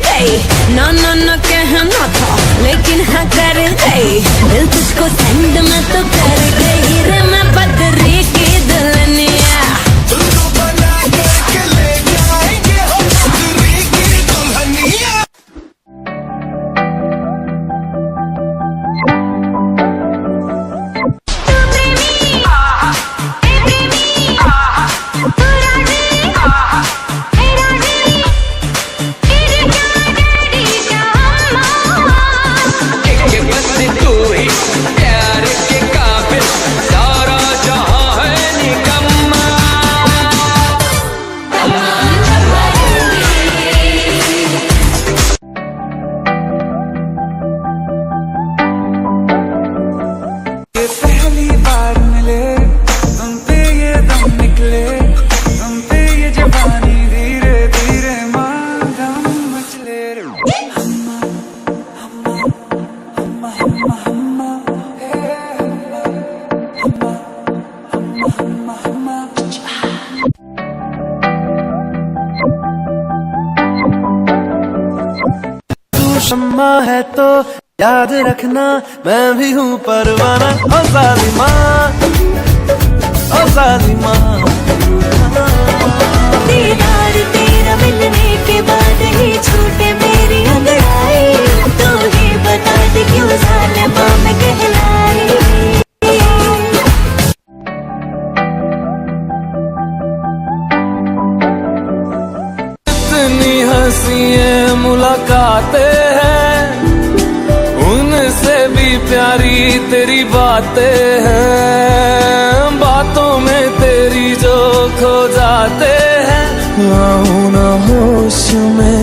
गई। ना ना ना कहना था लेकिन हाँ कर गई। दिल तुझको सेंड मैं तो कर गई रे, मैं बदरी की दुल्हनिया। तुझको बना के ले जाएंगे हो बदरी की दुल्हनिया। पहली बार मिले तुम पे ये दम निकले, तुम पे ये जवानी धीरे धीरे मांगम मचले रे। हम्मा हम्मा हम्मा हम्मा हम्मा हम्मा हम्मा हम्मा। तू शम्मा है तो याद रखना मैं भी हूँ परवाना। ओ जालिमा, ओ जालिमा। दीदार तेरा मिलने के बाद ही छूटे मेरी अंगड़ाई। तू ही बता दे क्यों जालिमा मैं कहलाई। इतनी हंसी मुलाकातें हैं, उनसे भी प्यारी तेरी बातें हैं। बातों में तेरी जो खो जाते हैं, आऊं ना होश में